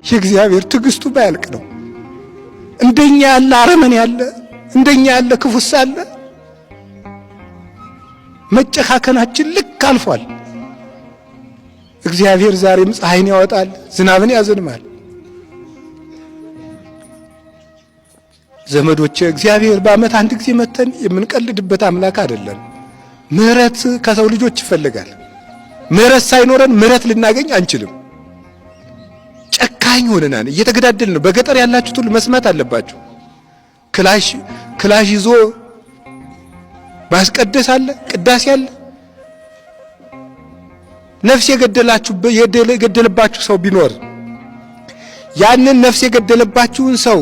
የእግዚአብሔር ትዕግስቱ ባያልቅ ነው። እንደኛ ያለ አረመኔ ያለ፣ እንደኛ ያለ ክፉስ አለ። መጨካከናችን ልክ አልፏል። እግዚአብሔር ዛሬም ፀሐይን ያወጣል፣ ዝናብን ያዘንማል። ዘመዶቼ እግዚአብሔር በዓመት አንድ ጊዜ መተን የምንቀልድበት አምላክ አይደለም። ምህረት ከሰው ልጆች ይፈልጋል። ምህረት ሳይኖረን ምህረት ልናገኝ አንችልም። ጨካኝ ሆነናል፣ እየተገዳደልን ነው። በገጠር ያላችሁት ሁሉ መስማት አለባችሁ። ክላሽ ይዞ ማስቀደስ አለ፣ ቅዳሴ አለ። ነፍስ የገደለባችሁ ሰው ቢኖር ያንን ነፍስ የገደለባችሁን ሰው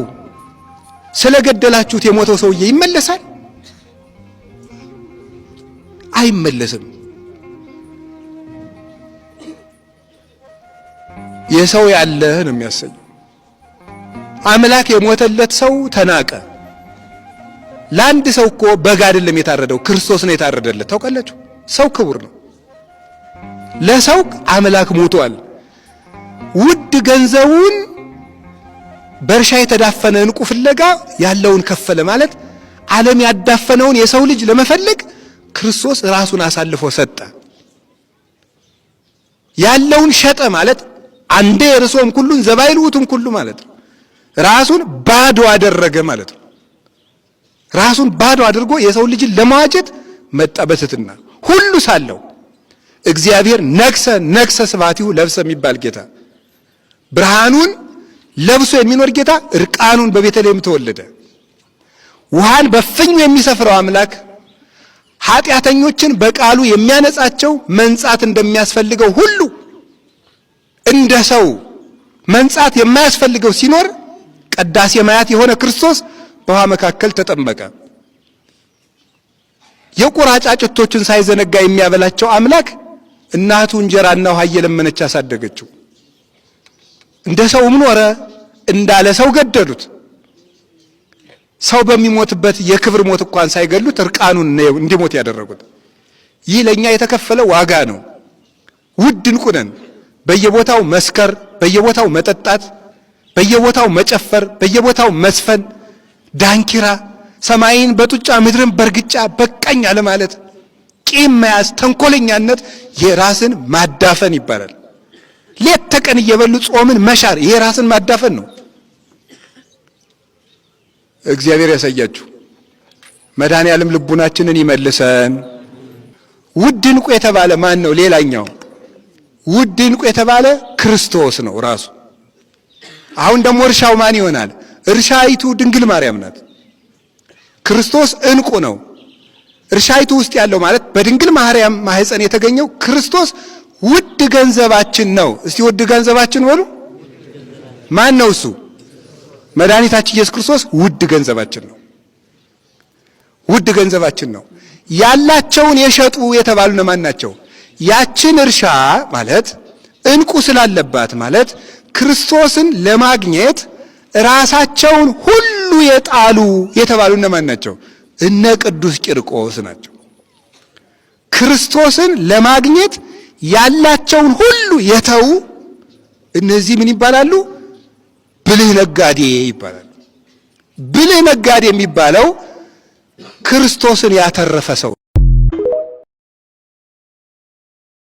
ስለገደላችሁት የሞተው ሰውዬ ይመለሳል? አይመለስም። የሰው ያለህ ነው የሚያሰኘው። አምላክ የሞተለት ሰው ተናቀ። ለአንድ ሰው እኮ በግ አይደለም የታረደው፣ ክርስቶስ ነው የታረደለት። ታውቃላችሁ? ሰው ክቡር ነው። ለሰው አምላክ ሞቷል። ውድ ገንዘቡን በእርሻ የተዳፈነ ዕንቁ ፍለጋ ያለውን ከፈለ ማለት ዓለም ያዳፈነውን የሰው ልጅ ለመፈለግ ክርስቶስ ራሱን አሳልፎ ሰጠ። ያለውን ሸጠ ማለት አንዴ ርሶም ኩሉን ዘባይልውቱም ኩሉ ማለት ነው። ራሱን ባዶ አደረገ ማለት ነው። ራሱን ባዶ አድርጎ የሰው ልጅን ለማዋጀት መጣ በትሕትና ሁሉ ሳለው። እግዚአብሔር ነግሰ ስብሐቲሁ ለብሰ የሚባል ጌታ፣ ብርሃኑን ለብሶ የሚኖር ጌታ እርቃኑን በቤተልሔም ተወለደ። ውሃን በፍኙ የሚሰፍረው አምላክ ኃጢአተኞችን በቃሉ የሚያነጻቸው መንጻት እንደሚያስፈልገው ሁሉ እንደ ሰው መንጻት የማያስፈልገው ሲኖር ቀዳሴ ማያት የሆነ ክርስቶስ በውሃ መካከል ተጠመቀ። የቁራ ጫጩቶችን ሳይዘነጋ የሚያበላቸው አምላክ እናቱ እንጀራና ውሃ እየለመነች አሳደገችው። እንደ ሰውም ኖረ፣ እንዳለ ሰው ገደሉት። ሰው በሚሞትበት የክብር ሞት እንኳን ሳይገሉት እርቃኑን እንዲሞት ያደረጉት። ይህ ለኛ የተከፈለ ዋጋ ነው። ውድ ዕንቁ ነን። በየቦታው መስከር፣ በየቦታው መጠጣት፣ በየቦታው መጨፈር፣ በየቦታው መስፈን፣ ዳንኪራ፣ ሰማይን በጡጫ ምድርን በርግጫ በቃኝ አለ ማለት፣ ቂም መያዝ፣ ተንኮለኛነት የራስን ማዳፈን ይባላል። ሌት ተቀን እየበሉ ጾምን መሻር ይሄ ራስን ማዳፈን ነው። እግዚአብሔር ያሳያችሁ። መድኃኔዓለም ልቡናችንን ይመልሰን። ውድ ዕንቁ የተባለ ማን ነው? ሌላኛው ውድ ዕንቁ የተባለ ክርስቶስ ነው ራሱ። አሁን ደግሞ እርሻው ማን ይሆናል? እርሻይቱ ድንግል ማርያም ናት። ክርስቶስ ዕንቁ ነው። እርሻይቱ ውስጥ ያለው ማለት በድንግል ማርያም ማህፀን የተገኘው ክርስቶስ ውድ ገንዘባችን ነው። እስቲ ውድ ገንዘባችን በሉ። ማን ነው እሱ? መድኃኒታችን ኢየሱስ ክርስቶስ ውድ ገንዘባችን ነው። ውድ ገንዘባችን ነው። ያላቸውን የሸጡ የተባሉ እነማን ናቸው? ያችን እርሻ ማለት ዕንቁ ስላለባት ማለት ክርስቶስን ለማግኘት ራሳቸውን ሁሉ የጣሉ የተባሉ እነማን ናቸው? እነ ቅዱስ ቂርቆስ ናቸው። ክርስቶስን ለማግኘት ያላቸውን ሁሉ የተው እነዚህ ምን ይባላሉ? ብልህ ነጋዴ ይባላሉ። ብልህ ነጋዴ የሚባለው ክርስቶስን ያተረፈ ሰው